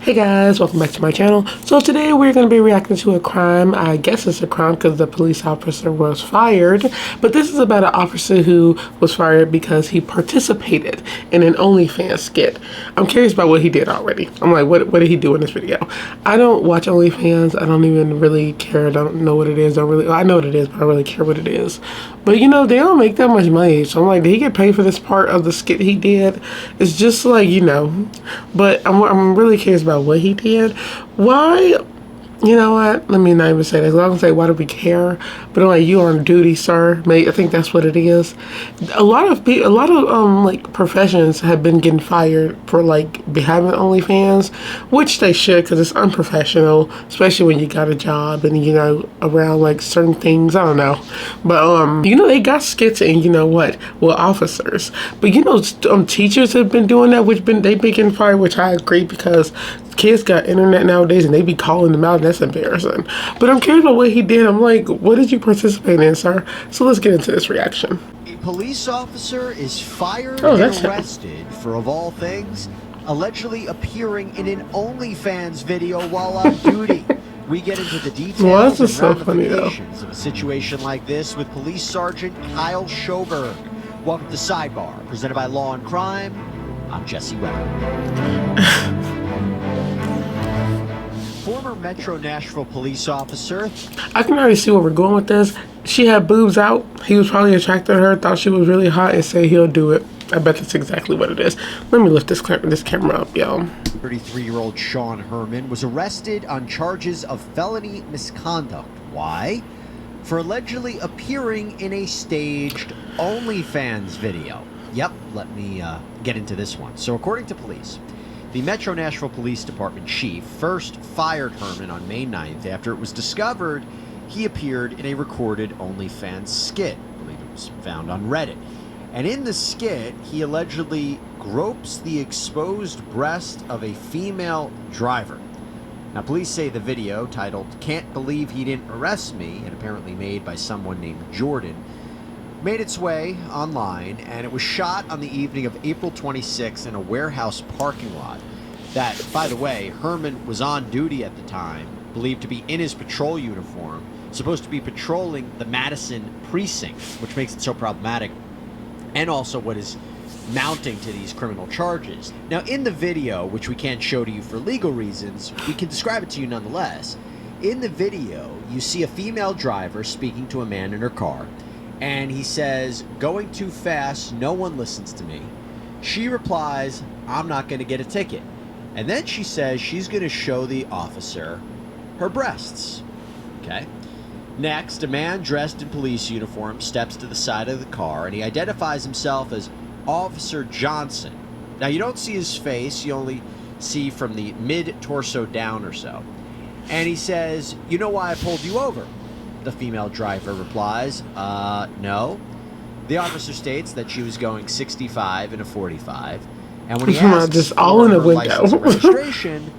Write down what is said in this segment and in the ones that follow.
Hey guys, welcome back to my channel. So today we're going to be reacting to a crime. I guess it's a crime because the police officer was fired. But this is about an officer who was fired because he participated in an OnlyFans skit. I'm curious about what he did already. I'm like, what did he do in this video? I don't watch OnlyFans. I don't even really care. I don't know what it is. I know what it is, but I don't really care what it is. But you know, they don't make that much money. So I'm like, did he get paid for this part of the skit he did? It's just like, you know, but I'm really curious about what he did. Why? You know what? Let me not even say that. I'm gonna say, why do we care? But I'm like, you on duty, sir. Mate, I think that's what it is. A lot of like professions have been getting fired for like having OnlyFans, which they should, because it's unprofessional, especially when you got a job and you know around like certain things. I don't know, but you know they got skits and you know what? Well, officers, but you know teachers have been doing that, they've been getting fired, which I agree because kids got internet nowadays and they be calling them out. That's embarrassing. But I'm curious about what he did. I'm like, what did you participate in, sir? So let's get into this reaction. A police officer is fired and arrested for, of all things, allegedly appearing in an OnlyFans video while on duty. We get into the details and ramifications of a situation like this with Police Sergeant Kyle Schoberg. Welcome to Sidebar, presented by Law and Crime. I'm Jesse Weber. Former Metro Nashville police officer. I can already see where we're going with this. She had boobs out. He was probably attracted to her, thought she was really hot, and said he'll do it. I bet that's exactly what it is. Let me lift this camera up, y'all. 33-year-old Sean Herman was arrested on charges of felony misconduct. Why? For allegedly appearing in a staged OnlyFans video. Yep, let me get into this one. So according to police, the Metro Nashville Police Department chief first fired Herman on May 9th after it was discovered he appeared in a recorded OnlyFans skit. I believe it was found on Reddit. And in the skit, he allegedly gropes the exposed breast of a female driver. Now, police say the video, titled "Can't Believe He Didn't Arrest Me," and apparently made by someone named Jordan, made its way online, and it was shot on the evening of April 26th in a warehouse parking lot that, by the way, Herman was on duty at the time, believed to be in his patrol uniform, supposed to be patrolling the Madison precinct, which makes it so problematic, and also what is mounting to these criminal charges. Now, in the video, which we can't show to you for legal reasons, we can describe it to you nonetheless. In the video, you see a female driver speaking to a man in her car, and he says, "Going too fast, no one listens to me." She replies, "I'm not going to get a ticket." And then she says she's going to show the officer her breasts. Okay. Next, a man dressed in police uniform steps to the side of the car, and he identifies himself as Officer Johnson. Now, you don't see his face. You only see from the mid-torso down or so. And he says, "You know why I pulled you over?" The female driver replies, "No." The officer states that she was going 65 in a 45. And when he asks just for all in her a window. license and registration,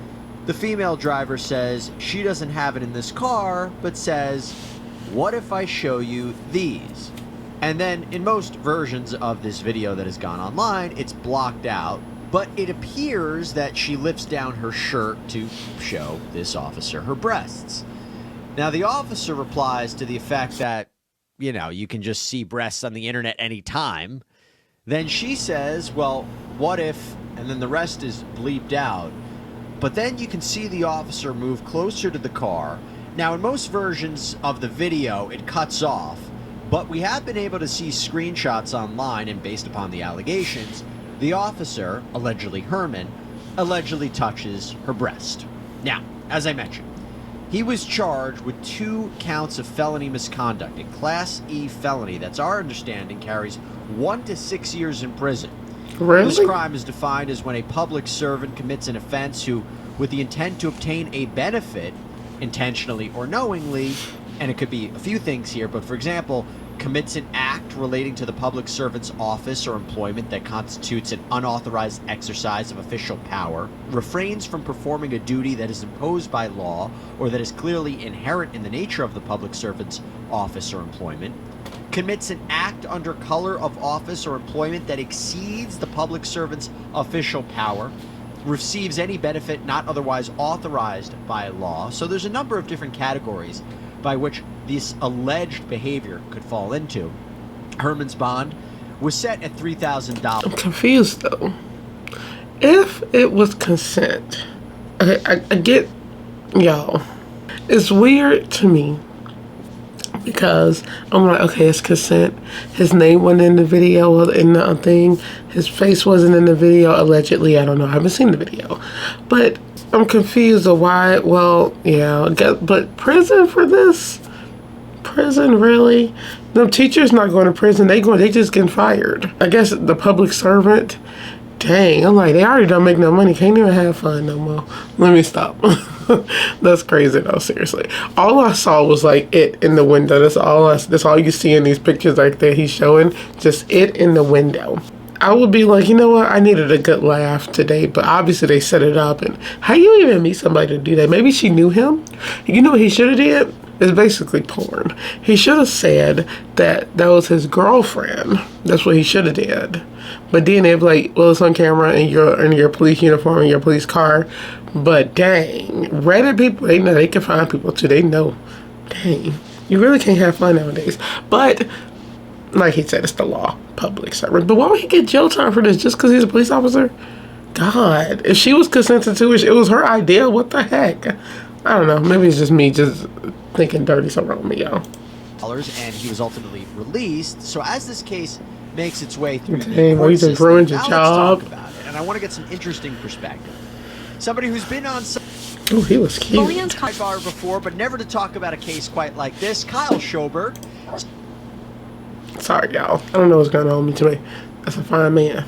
the female driver says she doesn't have it in this car, but says, "What if I show you these?" And then in most versions of this video that has gone online, it's blocked out, but it appears that she lifts down her shirt to show this officer her breasts. Now, the officer replies to the effect that, you know, you can just see breasts on the internet anytime. Then she says, "Well, what if," and then the rest is bleeped out. But then you can see the officer move closer to the car. Now, in most versions of the video, it cuts off, but we have been able to see screenshots online, and based upon the allegations, the officer, allegedly Herman, allegedly touches her breast. Now, as I mentioned, he was charged with 2 counts of felony misconduct, a Class E felony that's our understanding carries 1 to 6 years in prison. Really? This crime is defined as when a public servant commits an offense who, with the intent to obtain a benefit, intentionally or knowingly, and it could be a few things here, but for example, commits an act relating to the public servant's office or employment that constitutes an unauthorized exercise of official power, refrains from performing a duty that is imposed by law or that is clearly inherent in the nature of the public servant's office or employment, commits an act under color of office or employment that exceeds the public servant's official power, receives any benefit not otherwise authorized by law. So there's a number of different categories by which this alleged behavior could fall into. Herman's bond was set at $3,000. I'm confused though. If it was consent, okay, I get y'all. It's weird to me because I'm like, okay, it's consent. His name wasn't in the video or in the thing. His face wasn't in the video, allegedly. I don't know. I haven't seen the video. But I'm confused of why. Well, yeah, but prison for this? Prison, really? The teacher's not going to prison. They just getting fired. I guess the public servant. Dang, I'm like, they already don't make no money. Can't even have fun no more. Let me stop. That's crazy though, seriously. All I saw was like it in the window. That's all you see in these pictures like that he's showing. Just it in the window. I would be like, you know what? I needed a good laugh today, but obviously they set it up. And how you even meet somebody to do that? Maybe she knew him. You know what he should have did? It's basically porn. He should have said that was his girlfriend. That's what he should have did. But then they'd be like, well, it's on camera and you're in your police uniform and your police car. But dang, Reddit people, they know they can find people too. They know. Dang, you really can't have fun nowadays. But like he said, it's the law, public servant. But why would he get jail time for this? Just because he's a police officer? God, if she was consenting to it, it was her idea. What the heck? I don't know. Maybe it's just me just thinking dirty so wrong with me, y'all. And he was ultimately released. So as this case makes its way through the Dang, court you just system, ruined your now job. let's talk about it. And I want to get some interesting perspective. Somebody who's been on some Oh, he was cute. bar before, but never to talk about a case quite like this. Kyle Schoberg. Sorry, y'all. I don't know what's going on with me today. That's a fine man.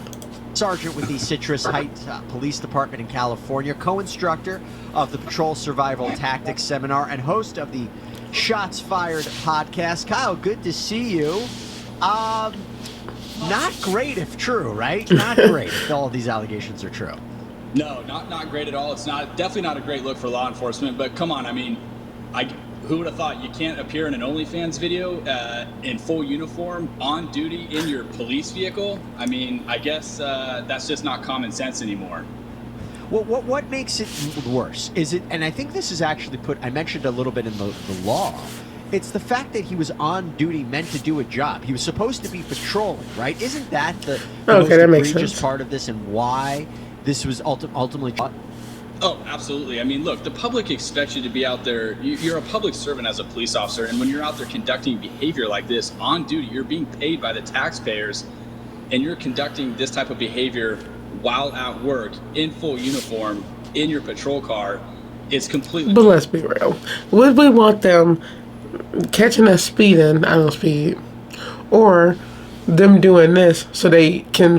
Sergeant with the Citrus Heights Police Department in California, co-instructor of the Patrol Survival Tactics Seminar, and host of the Shots Fired podcast. Kyle, good to see you. Not great if true, right? Not great if all of these allegations are true. No, not great at all. It's definitely not a great look for law enforcement. But come on, I mean, who would have thought you can't appear in an OnlyFans video in full uniform on duty in your police vehicle? I mean, I guess that's just not common sense anymore. Well, what makes it worse? Is it, and I think this is actually I mentioned a little bit in the law, it's the fact that he was on duty meant to do a job. He was supposed to be patrolling, right? Isn't that the most egregious part of this and why this was ultimately caught? Oh, absolutely. I mean, look, the public expects you to be out there. You're a public servant as a police officer, and when you're out there conducting behavior like this on duty, you're being paid by the taxpayers, and you're conducting this type of behavior while at work, in full uniform, in your patrol car. It's completely... But let's be real. Would we want them catching us speeding, I don't speed, or them doing this so they can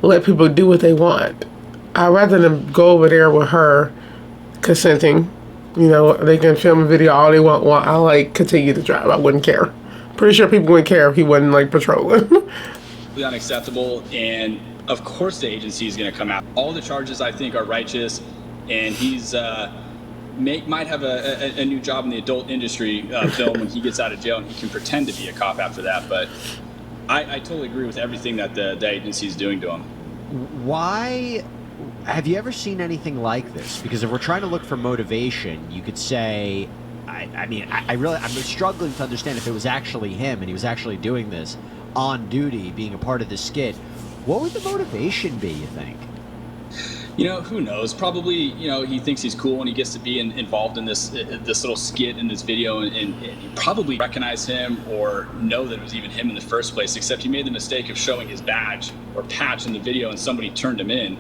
let people do what they want? I'd rather them go over there with her consenting. You know, they can film a video all they want. I continue to drive. I wouldn't care. Pretty sure people wouldn't care if he wasn't patrolling. Unacceptable, and of course the agency is going to come out. All the charges I think are righteous, and he's might have a new job in the adult industry film when he gets out of jail, and he can pretend to be a cop after that. But I totally agree with everything that the agency is doing to him. Why? Have you ever seen anything like this? Because if we're trying to look for motivation, you could say, I'm struggling to understand if it was actually him and he was actually doing this on duty, being a part of the skit. What would the motivation be, you think? You know, who knows? Probably, you know, he thinks he's cool and he gets to be involved in this little skit in this video, and you probably recognize him or know that it was even him in the first place, except he made the mistake of showing his badge or patch in the video and somebody turned him in.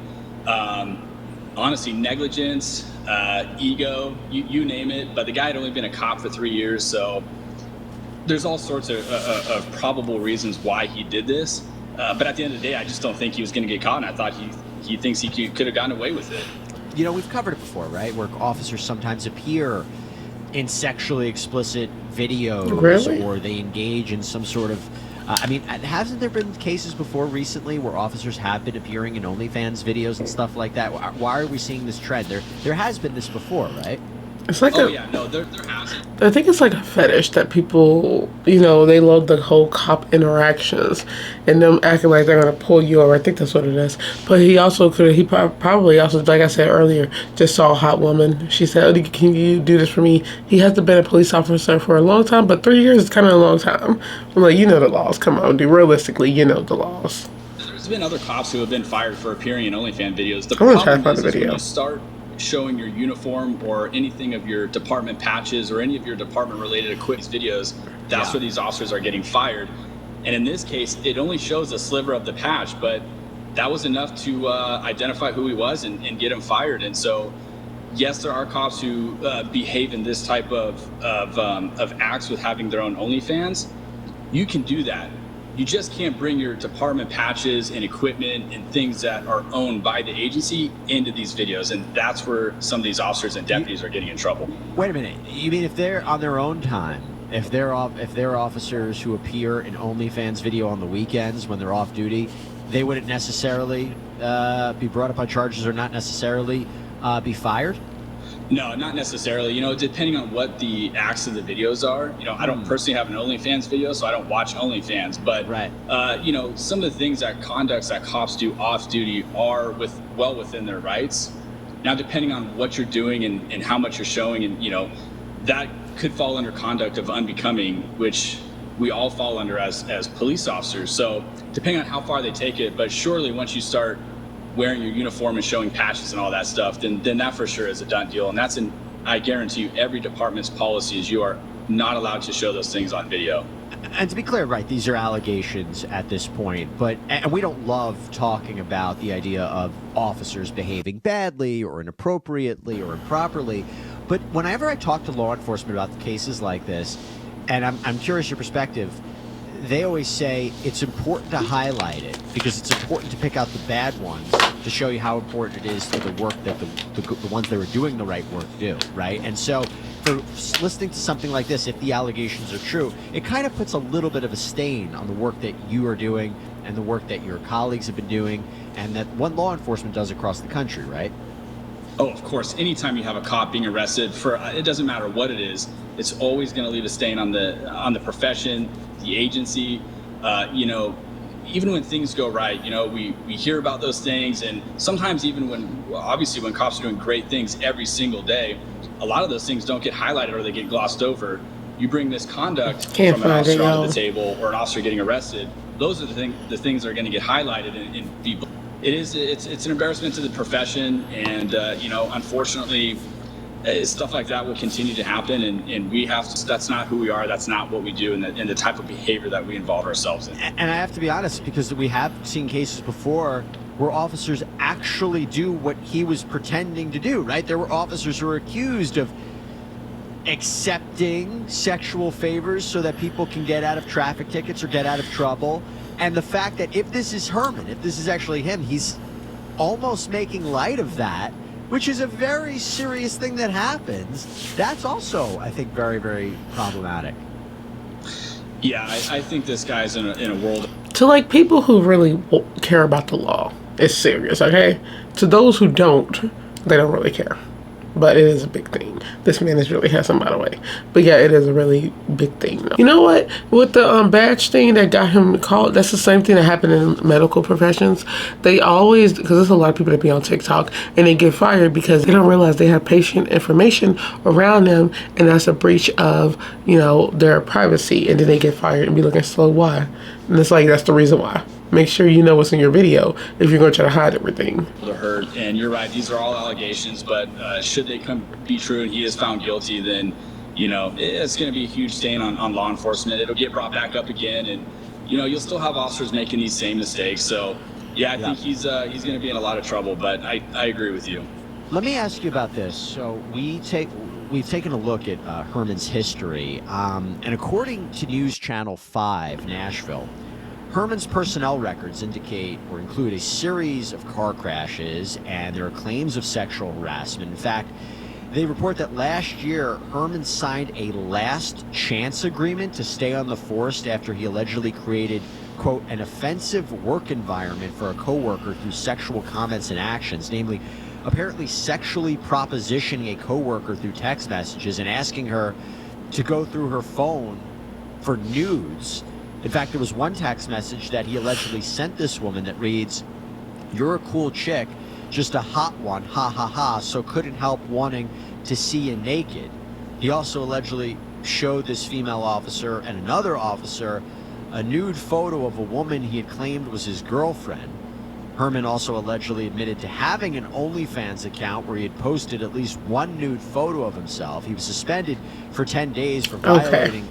Honestly, negligence, ego, you name it, but the guy had only been a cop for 3 years, so there's all sorts of probable reasons why he did this. But at the end of the day, I just don't think he was going to get caught, and I thought he thinks he could have gotten away with it. You know, we've covered it before, right? Where officers sometimes appear in sexually explicit videos, really? Or they engage in some sort of... hasn't there been cases before recently where officers have been appearing in OnlyFans videos and stuff like that? Why are we seeing this trend? There has been this before, right? It's like Oh yeah, no, there has. I think it's like a fetish that people, they love the whole cop interactions and them acting like they're gonna pull you over. I think that's what it is. But he probably also, like I said earlier, just saw a hot woman. She said, "Oh, can you do this for me?" He hasn't been a police officer for a long time, but 3 years is kind of a long time. I'm like, the laws. Come on, dude. Realistically, the laws. There's been other cops who have been fired for appearing in OnlyFans videos. The I'm gonna try to problem find the is when video. you start showing your uniform or anything of your department patches or any of your department related equipment videos, that's where these officers are getting fired. And in this case, it only shows a sliver of the patch, but that was enough to identify who he was and get him fired. And so, yes, there are cops who behave in this type of acts with having their own OnlyFans. You can do that. You just can't bring your department patches and equipment and things that are owned by the agency into these videos, and that's where some of these officers and deputies are getting in trouble. Wait a minute. You mean if they're on their own time, if they're officers who appear in OnlyFans video on the weekends when they're off duty, they wouldn't necessarily be brought up on charges or not necessarily be fired? No, not necessarily. Depending on what the acts of the videos are. I don't personally have an OnlyFans video, so I don't watch OnlyFans. But right. Some of the things conducts that cops do off duty are well within their rights. Now, depending on what you're doing and how much you're showing, and that could fall under conduct of unbecoming, which we all fall under as police officers. So depending on how far they take it, but surely once you start wearing your uniform and showing patches and all that stuff, then that for sure is a done deal. And that's I guarantee you, every department's policy is you are not allowed to show those things on video. And to be clear, right, these are allegations at this point, and we don't love talking about the idea of officers behaving badly or inappropriately or improperly. But whenever I talk to law enforcement about cases like this, and I'm curious your perspective, they always say it's important to highlight it because it's important to pick out the bad ones to show you how important it is for the work that the ones that were doing the right work do, right? And so for listening to something like this, if the allegations are true, it kind of puts a little bit of a stain on the work that you are doing and the work that your colleagues have been doing and that one law enforcement does across the country, right? Oh, of course. Anytime you have a cop being arrested for, it doesn't matter what it is, it's always going to leave a stain on the profession, the agency. Even when things go right, we hear about those things, and sometimes even when cops are doing great things every single day, a lot of those things don't get highlighted or they get glossed over. You bring misconduct from an officer onto the table or an officer getting arrested, those are the things that are going to get highlighted and be. It's an embarrassment to the profession, and unfortunately, stuff like that will continue to happen, and we have to. That's not who we are. That's not what we do, and the type of behavior that we involve ourselves in. And I have to be honest, because we have seen cases before where officers actually do what he was pretending to do. Right? There were officers who were accused of accepting sexual favors so that people can get out of traffic tickets or get out of trouble. And the fact that if this is Herman, if this is actually him, he's almost making light of that, which is a very serious thing that happens. That's also, I think, very, very problematic. Yeah, I think this guy's in a world. To people who really care about the law, it's serious, okay? To those who don't, they don't really care. But it is a big thing. This man is really handsome, by the way. But yeah, it is a really big thing. You know what? With the badge thing that got him called, that's the same thing that happened in medical professions. They always, because there's a lot of people that be on TikTok and they get fired because they don't realize they have patient information around them, and that's a breach of, their privacy, and then they get fired and be looking slow. Why? And it's like, that's the reason why. Make sure you know what's in your video if you're going to try to hide everything. Hurt, and you're right, these are all allegations, but should they be true and he is found guilty, then it's going to be a huge stain on law enforcement. It'll get brought back up again, and you'll still have officers making these same mistakes. So I think he's going to be in a lot of trouble, but I agree with you. Let me ask you about this. So we've taken a look at Herman's history, and according to News Channel 5 Nashville, Herman's personnel records include a series of car crashes, and there are claims of sexual harassment. In fact, they report that last year, Herman signed a last chance agreement to stay on the force after he allegedly created, quote, an offensive work environment for a coworker through sexual comments and actions, namely apparently sexually propositioning a coworker through text messages and asking her to go through her phone for nudes. In fact, there was one text message that he allegedly sent this woman that reads, "You're a cool chick, just a hot one, ha ha ha, so couldn't help wanting to see you naked." He also allegedly showed this female officer and another officer a nude photo of a woman he had claimed was his girlfriend. Herman also allegedly admitted to having an OnlyFans account where he had posted at least one nude photo of himself. He was suspended for 10 days for violating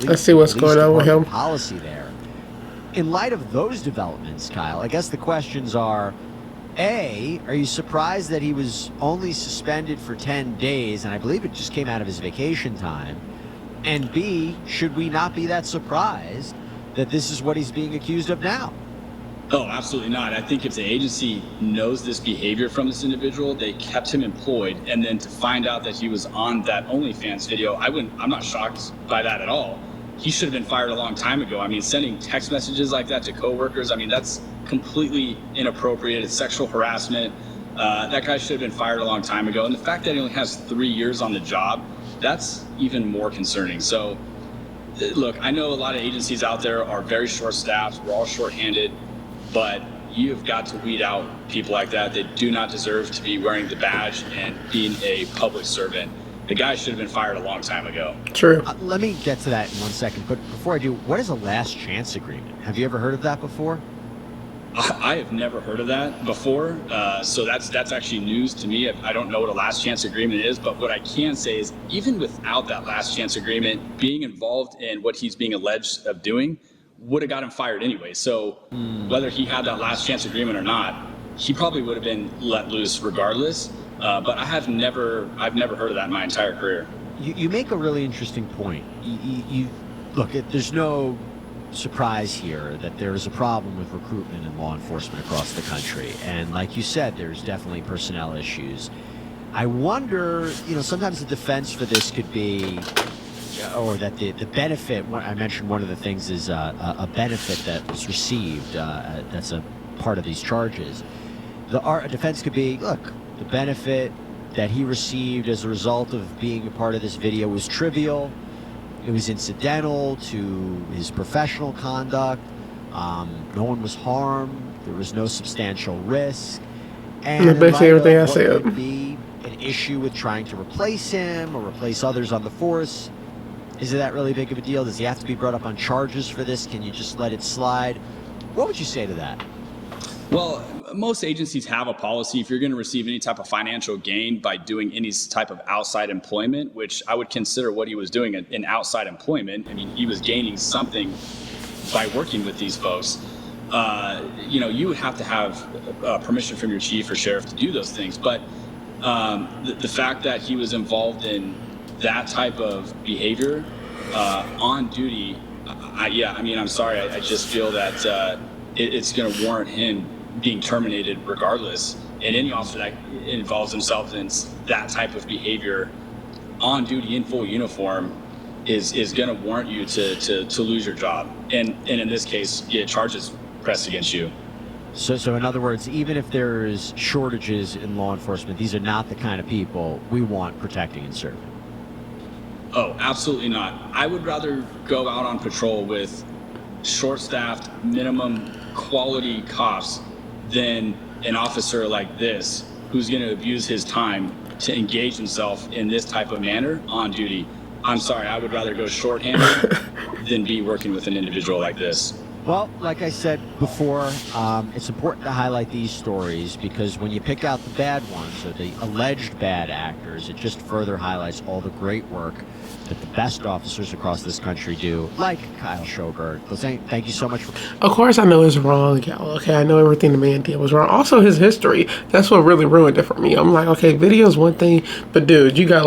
Let's see what's going on with him. Policy there. In light of those developments, Kyle, I guess the questions are, A, are you surprised that he was only suspended for 10 days, and I believe it just came out of his vacation time? And B, should we not be that surprised that this is what he's being accused of now? Oh, absolutely not. I think if the agency knows this behavior from this individual, they kept him employed, and then to find out that he was on that OnlyFans video, I'm not shocked by that at all. He should have been fired a long time ago. I mean, sending text messages like that to coworkers, I mean, that's completely inappropriate. It's sexual harassment. That guy should have been fired a long time ago. And the fact that he only has 3 years on the job, that's even more concerning. So, look, I know a lot of agencies out there are very short-staffed. We're all short-handed. But you've got to weed out people like that. They do not deserve to be wearing the badge and being a public servant. The guy should have been fired a long time ago. True. Let me get to that in 1 second. But before I do, what is a last chance agreement? Have you ever heard of that before? I have never heard of that before. So that's actually news to me. I don't know what a last chance agreement is. But what I can say is even without that last chance agreement, being involved in what he's being alleged of doing would have got him fired anyway. So whether he had that last chance agreement or not, he probably would have been let loose regardless. But I've never heard of that in my entire career. You make a really interesting point. You look, there's no surprise here that there is a problem with recruitment in law enforcement across the country. And like you said, there's definitely personnel issues. I wonder, sometimes the defense for this could be, or that the benefit, I mentioned one of the things is a benefit that was received, that's a part of these charges. A defense could be, look, the benefit that he received as a result of being a part of this video was trivial. It was incidental to his professional conduct. No one was harmed. There was no substantial risk. And basically everything I what said. would be an issue with trying to replace him or replace others on the force. Is it that really big of a deal? Does he have to be brought up on charges for this? Can you just let it slide? What would you say to that? Well, most agencies have a policy. If you're going to receive any type of financial gain by doing any type of outside employment, which I would consider what he was doing in outside employment. I mean, he was gaining something by working with these folks. You would have to have permission from your chief or sheriff to do those things. But the fact that he was involved in that type of behavior on duty, I'm sorry. I just feel that it's going to warrant him being terminated regardless. And any officer that involves himself in that type of behavior on duty in full uniform is going to warrant you to lose your job. And in this case, get charges pressed against you. So in other words, even if there's shortages in law enforcement, these are not the kind of people we want protecting and serving. Oh, absolutely not. I would rather go out on patrol with short-staffed, minimum quality cops than an officer like this who's going to abuse his time to engage himself in this type of manner on duty. I'm sorry, I would rather go shorthanded than be working with an individual like this. Well, like I said before, it's important to highlight these stories because when you pick out the bad ones or the alleged bad actors, it just further highlights all the great work that the best officers across this country do, like Kyle Schoberg. Thank you so much for... Of course I know it's wrong, y'all. Okay, I know everything the man did was wrong. Also, his history. That's what really ruined it for me. I'm like, okay, video's one thing, but dude, you got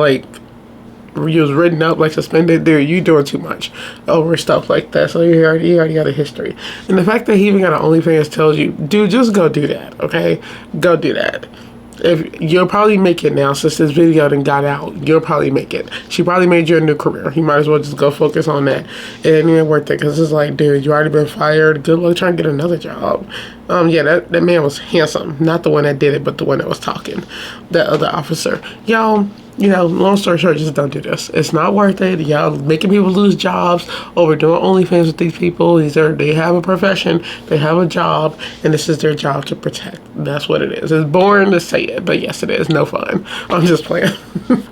you was written up, suspended. Dude, you doing too much over stuff like that. So you already got a history. And the fact that he even got an OnlyFans tells you, dude, just go do that, okay? Go do that. if you'll probably make it now since this video done got out, you'll probably make it. She probably made you a new career. You might as well just go focus on that. It ain't even worth it because it's like, dude, you already been fired. Good luck trying to get another job. Yeah, that man was handsome. Not the one that did it, but the one that was talking. That other officer. Y'all, you know, long story short, just don't do this. It's not worth it. Y'all making people lose jobs over doing OnlyFans with these people. They have a profession, they have a job, and this is their job to protect. That's what it is. It's boring to say it, but yes, it is. No fun. I'm just playing.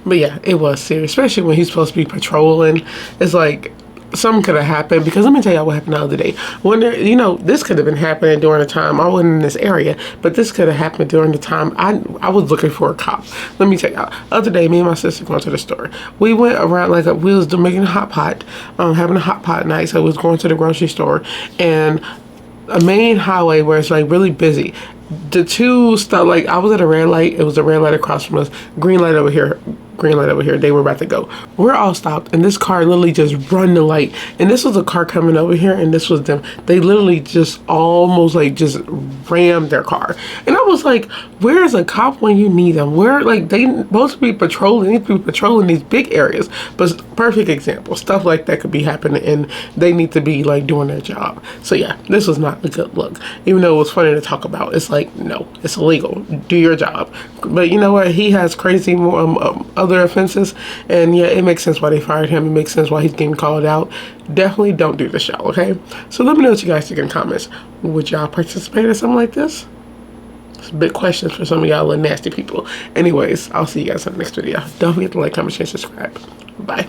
But yeah, it was serious, especially when he's supposed to be patrolling. It's like, something could have happened, because let me tell y'all what happened the other day. When there, you know, this could have been happening during the time I wasn't in this area, but this could have happened during the time I was looking for a cop. Let me tell y'all. Other day, me and my sister going to the store. We went around, like, we was making a hot pot, having a hot pot night. So we was going to the grocery store, and a main highway where it's like really busy. The two stuff, like, I was at a red light. It was a red light across from us, green light over here. Green light over here. They were about to go. We're all stopped, and this car literally just run the light. And this was a car coming over here, and this was them. They literally just almost like just rammed their car. And I was like, where is a cop when you need them? Where, like, they supposed to be patrolling, they need to be patrolling these big areas. But perfect example, stuff like that could be happening, and they need to be like doing their job. So yeah, this was not a good look. Even though it was funny to talk about, it's like, no, it's illegal. Do your job. But you know what? He has crazy other offenses, and yeah, it makes sense why they fired him. It makes sense why he's getting called out. Definitely don't do this, y'all, okay? So let me know what you guys think in the comments. Would y'all participate in something like this? It's big questions for some of y'all little nasty people. Anyways, I'll see you guys in the next video. Don't forget to like, comment, share, subscribe. Bye.